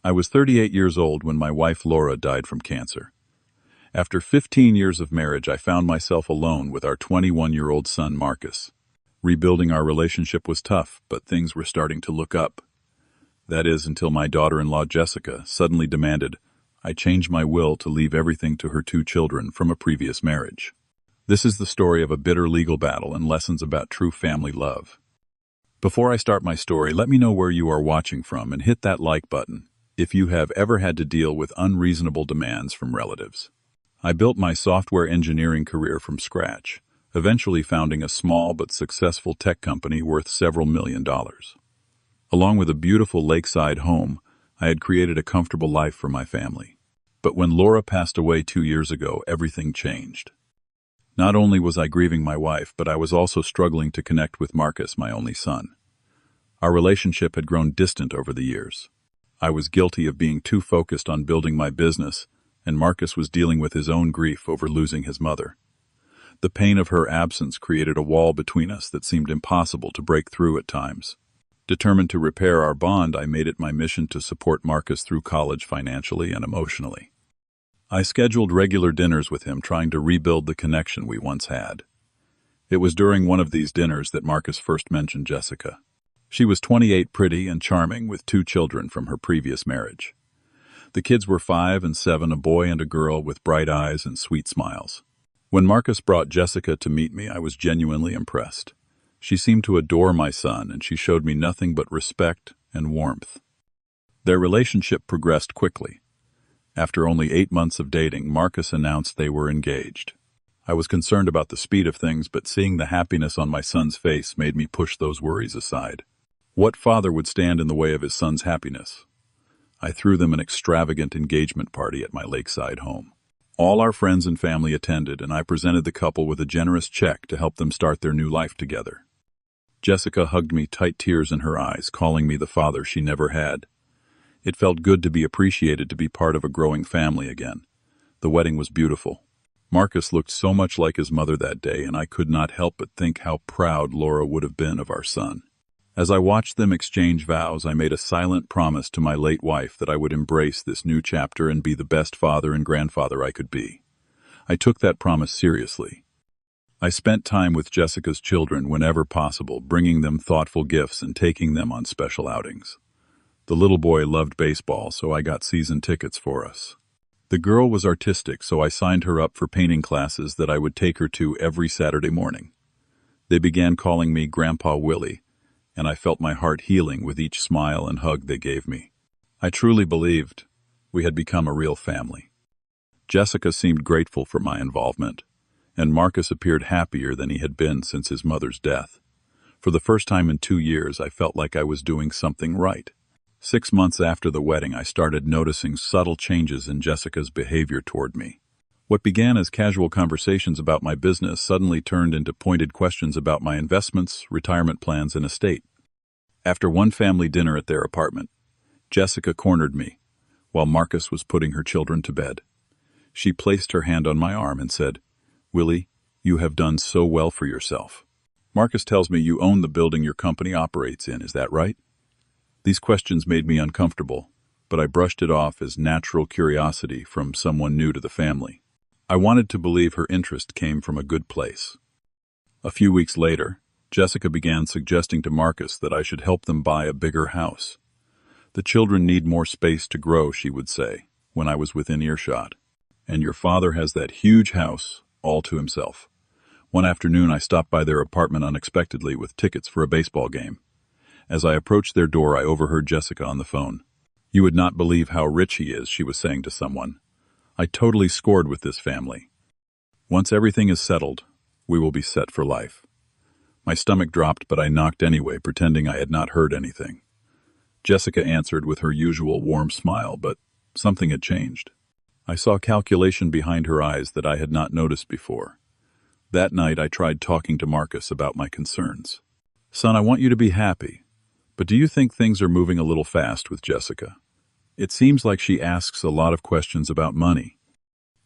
I was 38 years old when my wife Laura died from cancer. After 15 years of marriage, I found myself alone with our 21-year-old son Marcus. Rebuilding our relationship was tough, but things were starting to look up. That is, until my daughter-in-law Jessica suddenly demanded I change my will to leave everything to her 2 children from a previous marriage. This is the story of a bitter legal battle and lessons about true family love. Before I start my story, let me know where you are watching from and hit that like button if you have ever had to deal with unreasonable demands from relatives. I built my software engineering career from scratch, eventually founding a small but successful tech company worth several $1 million. Along with a beautiful lakeside home, I had created a comfortable life for my family. But when Laura passed away 2 years ago, everything changed. Not only was I grieving my wife, but I was also struggling to connect with Marcus, my only son. Our relationship had grown distant over the years. I was guilty of being too focused on building my business, and Marcus was dealing with his own grief over losing his mother. The pain of her absence created a wall between us that seemed impossible to break through at times. Determined to repair our bond, I made it my mission to support Marcus through college financially and emotionally. I scheduled regular dinners with him, trying to rebuild the connection we once had. It was during one of these dinners that Marcus first mentioned Jessica. She was 28, pretty and charming, with 2 children from her previous marriage. The kids were 5 and 7, a boy and a girl with bright eyes and sweet smiles. When Marcus brought Jessica to meet me, I was genuinely impressed. She seemed to adore my son, and she showed me nothing but respect and warmth. Their relationship progressed quickly. After only 8 months of dating, Marcus announced they were engaged. I was concerned about the speed of things, but seeing the happiness on my son's face made me push those worries aside. What father would stand in the way of his son's happiness? I threw them an extravagant engagement party at my lakeside home. All our friends and family attended, and I presented the couple with a generous check to help them start their new life together. Jessica hugged me, tight tears in her eyes, calling me the father she never had. It felt good to be appreciated, to be part of a growing family again. The wedding was beautiful. Marcus looked so much like his mother that day, and I could not help but think how proud Laura would have been of our son. As I watched them exchange vows, I made a silent promise to my late wife that I would embrace this new chapter and be the best father and grandfather I could be. I took that promise seriously. I spent time with Jessica's children whenever possible, bringing them thoughtful gifts and taking them on special outings. The little boy loved baseball, so I got season tickets for us. The girl was artistic, so I signed her up for painting classes that I would take her to every Saturday morning. They began calling me Grandpa Willie, and I felt my heart healing with each smile and hug they gave me. I truly believed we had become a real family. Jessica seemed grateful for my involvement, and Marcus appeared happier than he had been since his mother's death. For the first time in 2 years, I felt like I was doing something right. 6 months after the wedding, I started noticing subtle changes in Jessica's behavior toward me. What began as casual conversations about my business suddenly turned into pointed questions about my investments, retirement plans, and estate. After one family dinner at their apartment, Jessica cornered me while Marcus was putting her children to bed. She placed her hand on my arm and said, "Willie, you have done so well for yourself. Marcus tells me you own the building your company operates in, is that right?" These questions made me uncomfortable, but I brushed it off as natural curiosity from someone new to the family. I wanted to believe her interest came from a good place. A few weeks later, Jessica began suggesting to Marcus that I should help them buy a bigger house. "The children need more space to grow," she would say, when I was within earshot. "And your father has that huge house all to himself." One afternoon, I stopped by their apartment unexpectedly with tickets for a baseball game. As I approached their door, I overheard Jessica on the phone. "You would not believe how rich he is," she was saying to someone. "I totally scored with this family. Once everything is settled, we will be set for life." My stomach dropped, but I knocked anyway, pretending I had not heard anything. Jessica answered with her usual warm smile, but something had changed. I saw calculation behind her eyes that I had not noticed before. That night, I tried talking to Marcus about my concerns. "Son, I want you to be happy, but do you think things are moving a little fast with Jessica? It seems like she asks a lot of questions about money."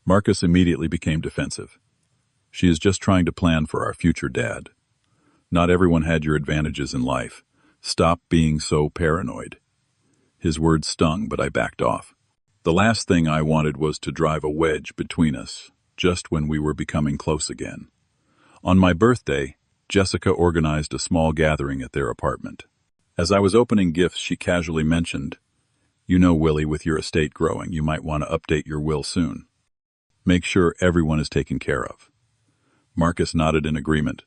Marcus immediately became defensive. "She is just trying to plan for our future, Dad. Not everyone had your advantages in life. Stop being so paranoid." His words stung, but I backed off. The last thing I wanted was to drive a wedge between us, just when we were becoming close again. On my birthday, Jessica organized a small gathering at their apartment. As I was opening gifts, she casually mentioned, "You know, Willie, with your estate growing, you might want to update your will soon. Make sure everyone is taken care of." Marcus nodded in agreement,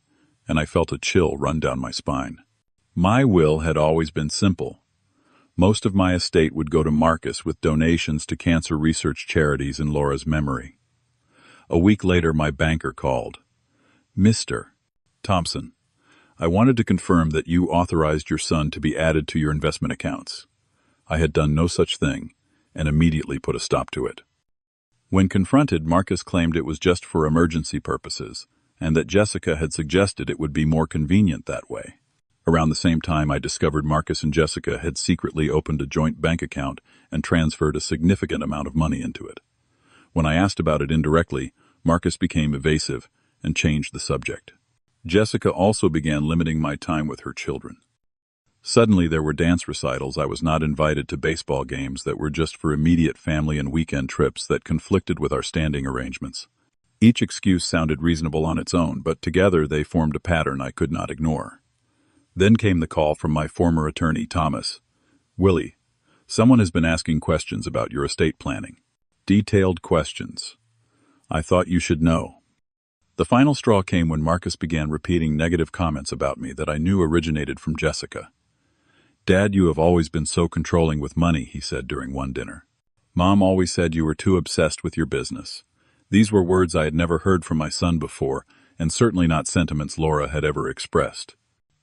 and I felt a chill run down my spine. My will had always been simple. Most of my estate would go to Marcus with donations to cancer research charities in Laura's memory. A week later, my banker called. "Mr. Thompson, I wanted to confirm that you authorized your son to be added to your investment accounts." I had done no such thing, and immediately put a stop to it. When confronted, Marcus claimed it was just for emergency purposes, and that Jessica had suggested it would be more convenient that way. Around the same time, I discovered Marcus and Jessica had secretly opened a joint bank account and transferred a significant amount of money into it. When I asked about it indirectly, Marcus became evasive and changed the subject. Jessica also began limiting my time with her children. Suddenly, there were dance recitals. I was not invited to baseball games that were just for immediate family and weekend trips that conflicted with our standing arrangements. Each excuse sounded reasonable on its own, but together they formed a pattern I could not ignore. Then came the call from my former attorney, Thomas. "Willie, someone has been asking questions about your estate planning. Detailed questions. I thought you should know." The final straw came when Marcus began repeating negative comments about me that I knew originated from Jessica. "Dad, you have always been so controlling with money," he said during one dinner. "Mom always said you were too obsessed with your business." These were words I had never heard from my son before, and certainly not sentiments Laura had ever expressed.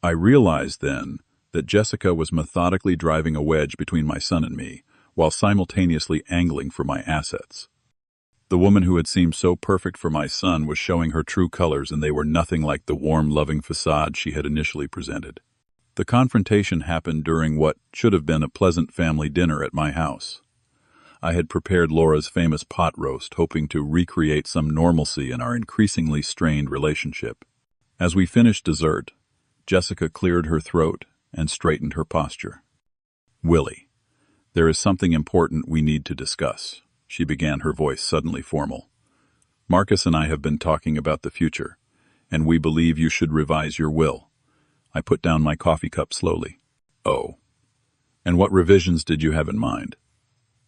I realized then that Jessica was methodically driving a wedge between my son and me, while simultaneously angling for my assets. The woman who had seemed so perfect for my son was showing her true colors, and they were nothing like the warm, loving facade she had initially presented. The confrontation happened during what should have been a pleasant family dinner at my house. I had prepared Laura's famous pot roast, hoping to recreate some normalcy in our increasingly strained relationship. As we finished dessert, Jessica cleared her throat and straightened her posture. "Willie, there is something important we need to discuss," she began, her voice suddenly formal. "Marcus and I have been talking about the future, and we believe you should revise your will." I put down my coffee cup slowly. "Oh. And what revisions did you have in mind?"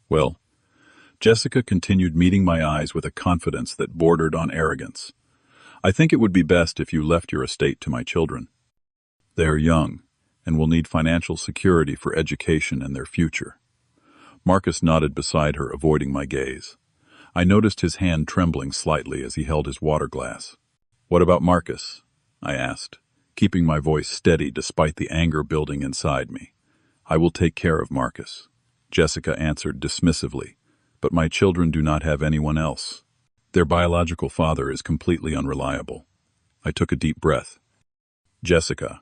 "Well," Jessica continued, meeting my eyes with a confidence that bordered on arrogance, "I think it would be best if you left your estate to my children. They are young and will need financial security for education and their future." Marcus nodded beside her, avoiding my gaze. I noticed his hand trembling slightly as he held his water glass. "What about Marcus?" I asked, keeping my voice steady despite the anger building inside me. "I will take care of Marcus," Jessica answered dismissively, "but my children do not have anyone else. Their biological father is completely unreliable." I took a deep breath. "Jessica,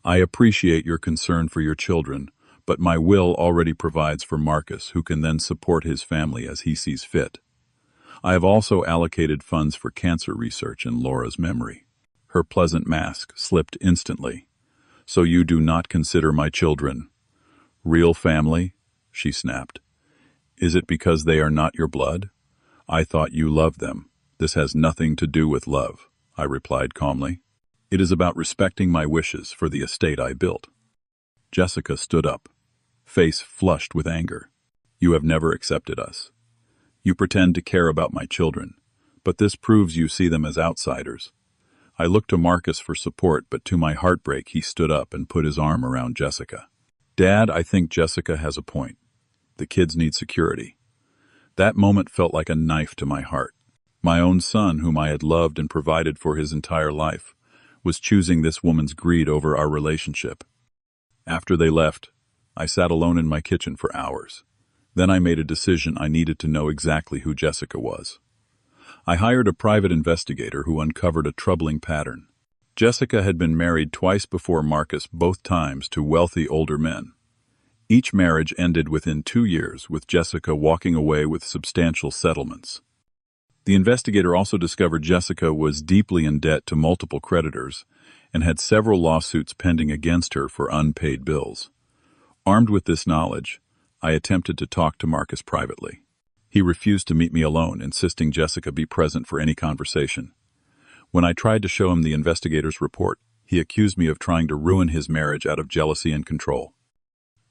I appreciate your concern for your children, but my will already provides for Marcus, who can then support his family as he sees fit. I have also allocated funds for cancer research in Laura's memory." Her pleasant mask slipped instantly. "So you do not consider my children real family?" she snapped. "Is it because they are not your blood? I thought you loved them." "This has nothing to do with love," I replied calmly. "It is about respecting my wishes for the estate I built." Jessica stood up, face flushed with anger. "You have never accepted us. You pretend to care about my children, but this proves you see them as outsiders." I looked to Marcus for support, but to my heartbreak he stood up and put his arm around Jessica. "Dad, I think Jessica has a point. The kids need security." That moment felt like a knife to my heart. My own son, whom I had loved and provided for his entire life, was choosing this woman's greed over our relationship. After they left, I sat alone in my kitchen for hours. Then I made a decision. I needed to know exactly who Jessica was. I hired a private investigator who uncovered a troubling pattern. Jessica had been married twice before Marcus, both times to wealthy older men. Each marriage ended within 2 years, with Jessica walking away with substantial settlements. The investigator also discovered Jessica was deeply in debt to multiple creditors and had several lawsuits pending against her for unpaid bills. Armed with this knowledge, I attempted to talk to Marcus privately. He refused to meet me alone, insisting Jessica be present for any conversation. When I tried to show him the investigator's report, he accused me of trying to ruin his marriage out of jealousy and control.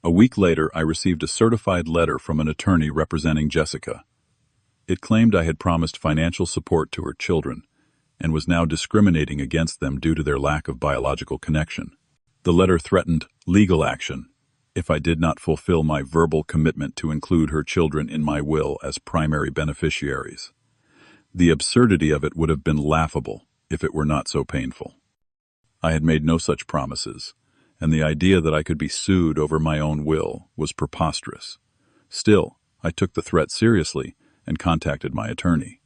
A week later, I received a certified letter from an attorney representing Jessica. It claimed I had promised financial support to her children and was now discriminating against them due to their lack of biological connection. The letter threatened legal action if I did not fulfill my verbal commitment to include her children in my will as primary beneficiaries. The absurdity of it would have been laughable if it were not so painful. I had made no such promises, and the idea that I could be sued over my own will was preposterous. Still, I took the threat seriously and contacted my attorney.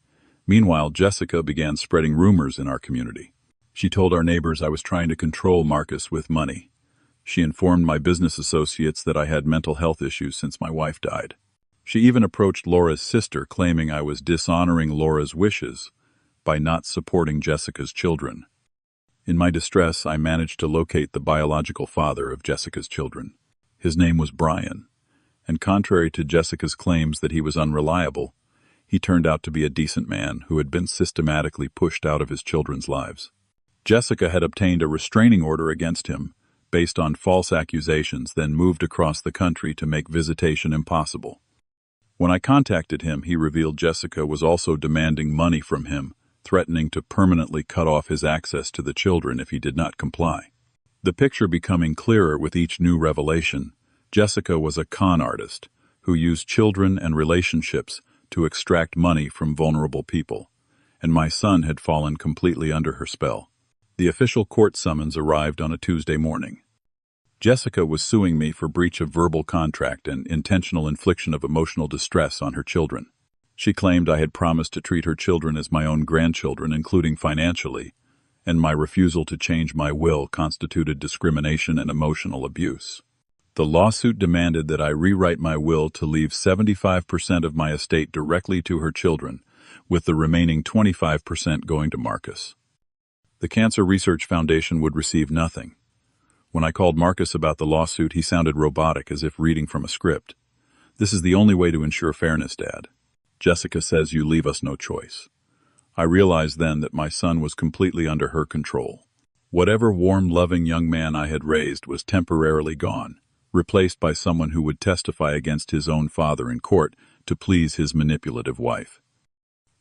Meanwhile, Jessica began spreading rumors in our community. She told our neighbors I was trying to control Marcus with money. She informed my business associates that I had mental health issues since my wife died. She even approached Laura's sister, claiming I was dishonoring Laura's wishes by not supporting Jessica's children. In my distress, I managed to locate the biological father of Jessica's children. His name was Brian, and contrary to Jessica's claims that he was unreliable, he turned out to be a decent man who had been systematically pushed out of his children's lives. Jessica had obtained a restraining order against him based on false accusations, then moved across the country to make visitation impossible. When I contacted him, he revealed Jessica was also demanding money from him, threatening to permanently cut off his access to the children if he did not comply. The picture becoming clearer with each new revelation, Jessica was a con artist who used children and relationships to extract money from vulnerable people, and my son had fallen completely under her spell. The official court summons arrived on a Tuesday morning. Jessica was suing me for breach of verbal contract and intentional infliction of emotional distress on her children. She claimed I had promised to treat her children as my own grandchildren, including financially, and my refusal to change my will constituted discrimination and emotional abuse. The lawsuit demanded that I rewrite my will to leave 75% of my estate directly to her children, with the remaining 25% going to Marcus. The Cancer Research Foundation would receive nothing. When I called Marcus about the lawsuit, he sounded robotic, as if reading from a script. "This is the only way to ensure fairness, Dad. Jessica says you leave us no choice." I realized then that my son was completely under her control. Whatever warm, loving young man I had raised was temporarily gone, replaced by someone who would testify against his own father in court to please his manipulative wife.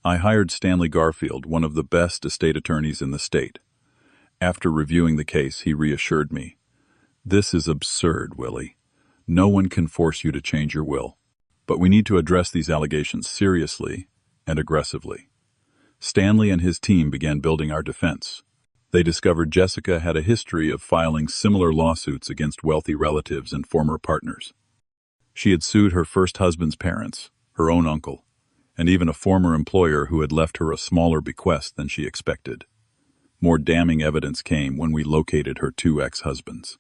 I hired Stanley Garfield, one of the best estate attorneys in the state. After reviewing the case, he reassured me, "This is absurd, Willie. No one can force you to change your will. But we need to address these allegations seriously and aggressively." Stanley and his team began building our defense. They discovered Jessica had a history of filing similar lawsuits against wealthy relatives and former partners. She had sued her first husband's parents, her own uncle, and even a former employer who had left her a smaller bequest than she expected. More damning evidence came when we located her two ex-husbands.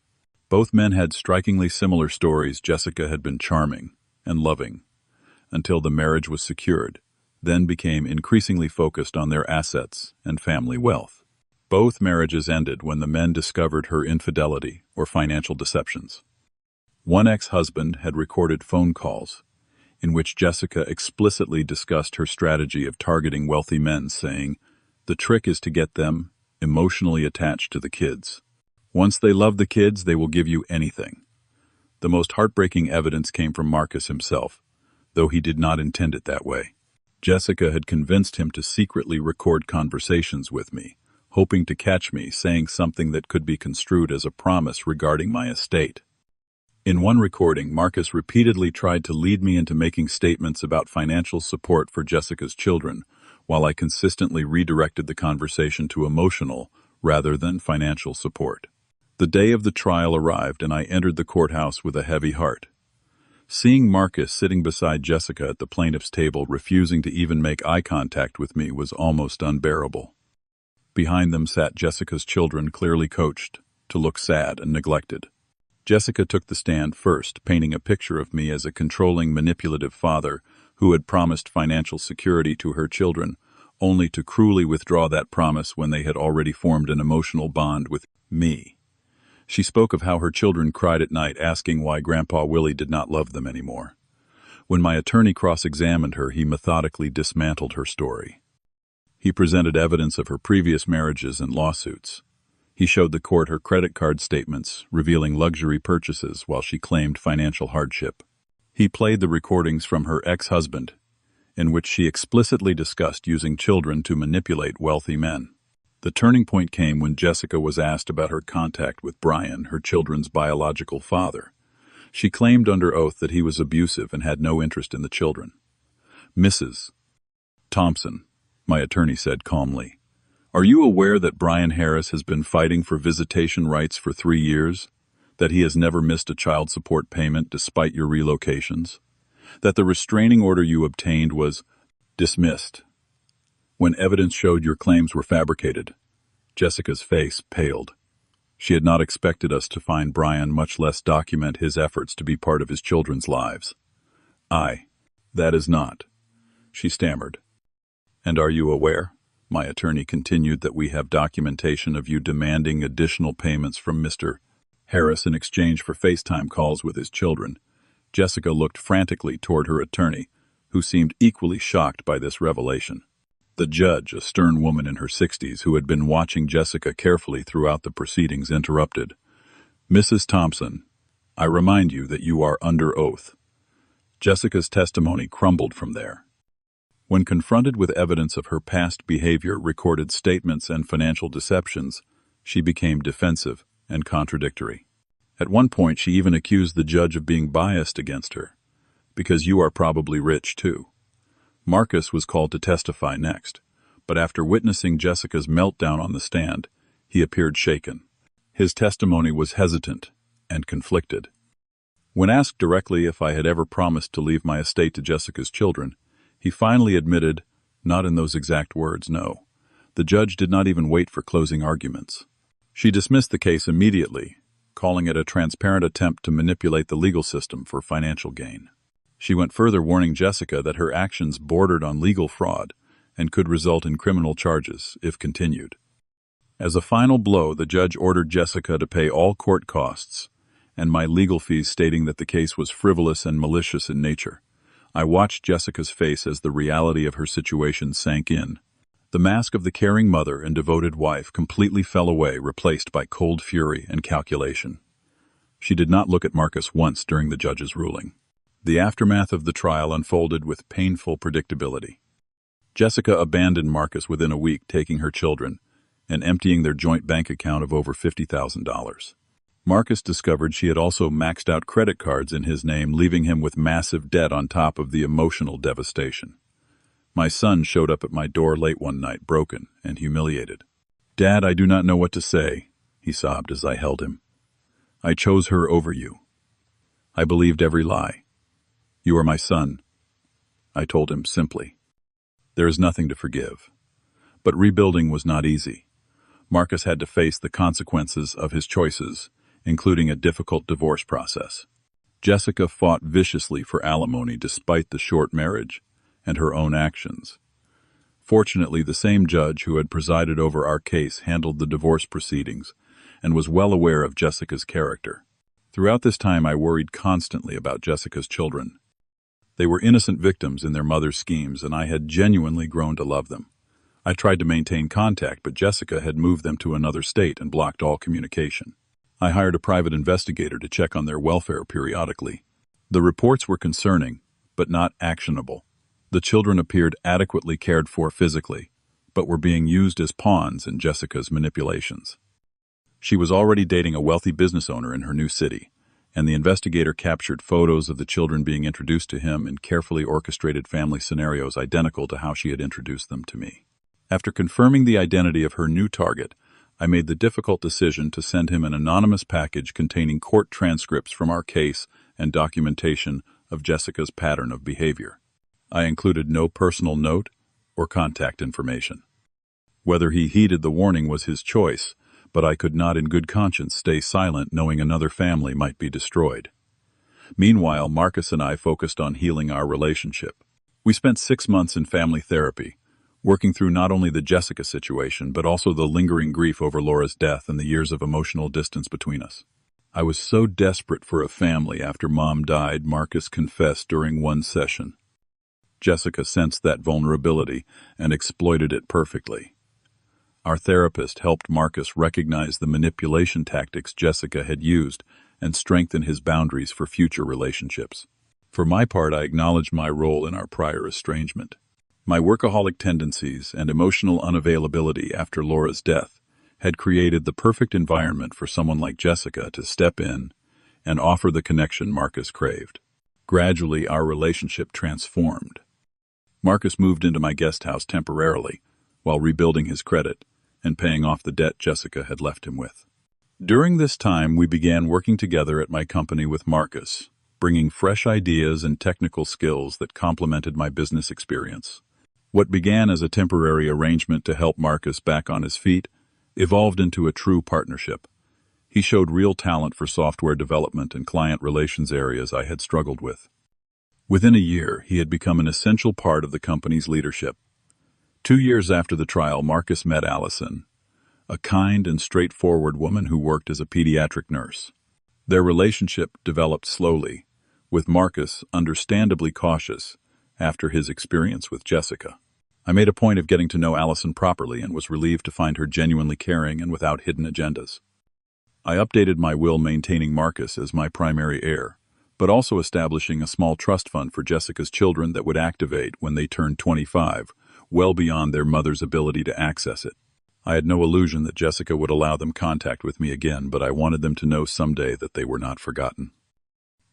Both men had strikingly similar stories. Jessica had been charming and loving until the marriage was secured, then became increasingly focused on their assets and family wealth. Both marriages ended when the men discovered her infidelity or financial deceptions. One ex-husband had recorded phone calls in which Jessica explicitly discussed her strategy of targeting wealthy men, saying, "The trick is to get them emotionally attached to the kids. Once they love the kids, they will give you anything." The most heartbreaking evidence came from Marcus himself, though he did not intend it that way. Jessica had convinced him to secretly record conversations with me, hoping to catch me saying something that could be construed as a promise regarding my estate. In one recording, Marcus repeatedly tried to lead me into making statements about financial support for Jessica's children, while I consistently redirected the conversation to emotional rather than financial support. The day of the trial arrived, and I entered the courthouse with a heavy heart. Seeing Marcus sitting beside Jessica at the plaintiff's table, refusing to even make eye contact with me, was almost unbearable. Behind them sat Jessica's children, clearly coached to look sad and neglected. Jessica took the stand first, painting a picture of me as a controlling, manipulative father who had promised financial security to her children, only to cruelly withdraw that promise when they had already formed an emotional bond with me. She spoke of how her children cried at night, asking why Grandpa Willie did not love them anymore. When my attorney cross-examined her, he methodically dismantled her story. He presented evidence of her previous marriages and lawsuits. He showed the court her credit card statements, revealing luxury purchases while she claimed financial hardship. He played the recordings from her ex-husband, in which she explicitly discussed using children to manipulate wealthy men. The turning point came when Jessica was asked about her contact with Brian, her children's biological father. She claimed under oath that he was abusive and had no interest in the children. "Mrs. Thompson," my attorney said calmly, "are you aware that Brian Harris has been fighting for visitation rights for 3 years? That he has never missed a child support payment despite your relocations? That the restraining order you obtained was dismissed when evidence showed your claims were fabricated?" Jessica's face paled. She had not expected us to find Brian, much less document his efforts to be part of his children's lives. "That is not," she stammered. "And are you aware," my attorney continued, "that we have documentation of you demanding additional payments from Mr. Harris in exchange for FaceTime calls with his children?" Jessica looked frantically toward her attorney, who seemed equally shocked by this revelation. The judge, a stern woman in her 60s who had been watching Jessica carefully throughout the proceedings, interrupted. "Mrs. Thompson, I remind you that you are under oath." Jessica's testimony crumbled from there. When confronted with evidence of her past behavior, recorded statements, and financial deceptions, she became defensive and contradictory. At one point, she even accused the judge of being biased against her. "Because you are probably rich, too." Marcus was called to testify next, but after witnessing Jessica's meltdown on the stand, he appeared shaken. His testimony was hesitant and conflicted. When asked directly if I had ever promised to leave my estate to Jessica's children, he finally admitted, not in those exact words, no. The judge did not even wait for closing arguments. She dismissed the case immediately, calling it a transparent attempt to manipulate the legal system for financial gain. She went further, warning Jessica that her actions bordered on legal fraud and could result in criminal charges if continued. As a final blow, the judge ordered Jessica to pay all court costs and my legal fees, stating that the case was frivolous and malicious in nature. I watched Jessica's face as the reality of her situation sank in. The mask of the caring mother and devoted wife completely fell away, replaced by cold fury and calculation. She did not look at Marcus once during the judge's ruling. The aftermath of the trial unfolded with painful predictability. Jessica abandoned Marcus within a week, taking her children and emptying their joint bank account of over $50,000. Marcus discovered she had also maxed out credit cards in his name, leaving him with massive debt on top of the emotional devastation. My son showed up at my door late one night, broken and humiliated. "Dad, I do not know what to say," he sobbed as I held him. "I chose her over you. I believed every lie. You are my son," I told him simply. "There is nothing to forgive." But rebuilding was not easy. Marcus had to face the consequences of his choices, including a difficult divorce process. Jessica fought viciously for alimony despite the short marriage and her own actions. Fortunately, the same judge who had presided over our case handled the divorce proceedings and was well aware of Jessica's character. Throughout this time, I worried constantly about Jessica's children. They were innocent victims in their mother's schemes, and I had genuinely grown to love them. I tried to maintain contact, but Jessica had moved them to another state and blocked all communication. I hired a private investigator to check on their welfare periodically. The reports were concerning, but not actionable. The children appeared adequately cared for physically, but were being used as pawns in Jessica's manipulations. She was already dating a wealthy business owner in her new city, and the investigator captured photos of the children being introduced to him in carefully orchestrated family scenarios identical to how she had introduced them to me. After confirming the identity of her new target, I made the difficult decision to send him an anonymous package containing court transcripts from our case and documentation of Jessica's pattern of behavior. I included no personal note or contact information. Whether he heeded the warning was his choice, but I could not in good conscience stay silent, knowing another family might be destroyed. Meanwhile, Marcus and I focused on healing our relationship. We spent 6 months in family therapy, working through not only the Jessica situation, but also the lingering grief over Laura's death and the years of emotional distance between us. I was so desperate for a family after Mom died, Marcus confessed during one session. Jessica sensed that vulnerability and exploited it perfectly. Our therapist helped Marcus recognize the manipulation tactics Jessica had used and strengthen his boundaries for future relationships. For my part, I acknowledged my role in our prior estrangement. My workaholic tendencies and emotional unavailability after Laura's death had created the perfect environment for someone like Jessica to step in and offer the connection Marcus craved. Gradually, our relationship transformed. Marcus moved into my guest house temporarily while rebuilding his credit and paying off the debt Jessica had left him with. During this time, we began working together at my company with Marcus, bringing fresh ideas and technical skills that complemented my business experience. What began as a temporary arrangement to help Marcus back on his feet evolved into a true partnership. He showed real talent for software development and client relations areas I had struggled with. Within a year, he had become an essential part of the company's leadership. 2 years after the trial, Marcus met Allison, a kind and straightforward woman who worked as a pediatric nurse. Their relationship developed slowly, with Marcus understandably cautious after his experience with Jessica. I made a point of getting to know Allison properly and was relieved to find her genuinely caring and without hidden agendas. I updated my will, maintaining Marcus as my primary heir, but also establishing a small trust fund for Jessica's children that would activate when they turned 25, well beyond their mother's ability to access it. I had no illusion that Jessica would allow them contact with me again, but I wanted them to know someday that they were not forgotten.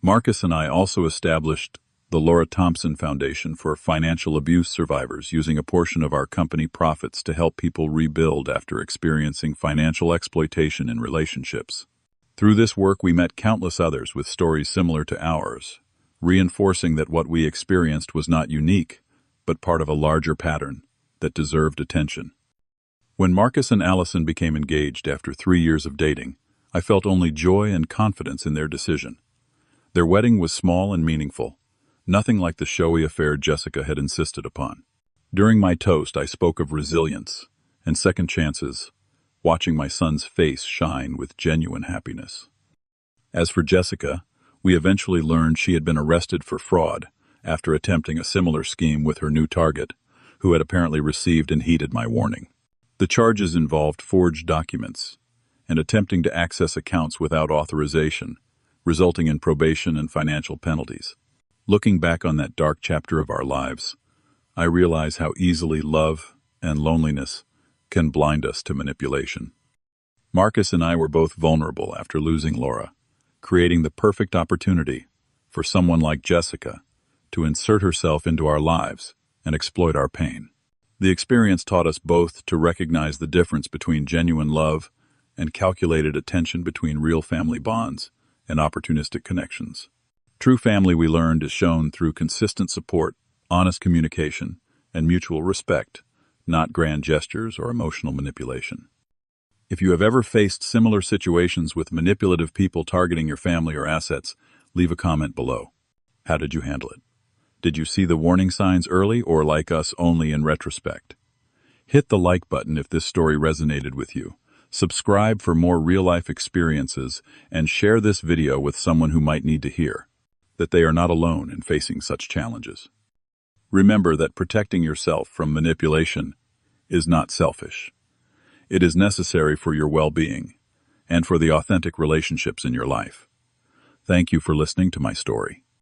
Marcus and I also established the Laura Thompson Foundation for financial abuse survivors, using a portion of our company profits to help people rebuild after experiencing financial exploitation in relationships. Through this work, we met countless others with stories similar to ours, reinforcing that what we experienced was not unique, but part of a larger pattern that deserved attention. When Marcus and Allison became engaged after 3 years of dating, I felt only joy and confidence in their decision. Their wedding was small and meaningful, nothing like the showy affair Jessica had insisted upon. During my toast, I spoke of resilience and second chances, watching my son's face shine with genuine happiness. As for Jessica, we eventually learned she had been arrested for fraud after attempting a similar scheme with her new target, who had apparently received and heeded my warning. The charges involved forged documents and attempting to access accounts without authorization, resulting in probation and financial penalties. Looking back on that dark chapter of our lives, I realize how easily love and loneliness can blind us to manipulation. Marcus and I were both vulnerable after losing Laura, creating the perfect opportunity for someone like Jessica to insert herself into our lives and exploit our pain. The experience taught us both to recognize the difference between genuine love and calculated attention, between real family bonds and opportunistic connections. True family, we learned, is shown through consistent support, honest communication, and mutual respect, not grand gestures or emotional manipulation. If you have ever faced similar situations with manipulative people targeting your family or assets, leave a comment below. How did you handle it? Did you see the warning signs early, or, like us, only in retrospect? Hit the like button if this story resonated with you. Subscribe for more real-life experiences, and share this video with someone who might need to hear that they are not alone in facing such challenges. Remember that protecting yourself from manipulation is not selfish. It is necessary for your well-being and for the authentic relationships in your life. Thank you for listening to my story.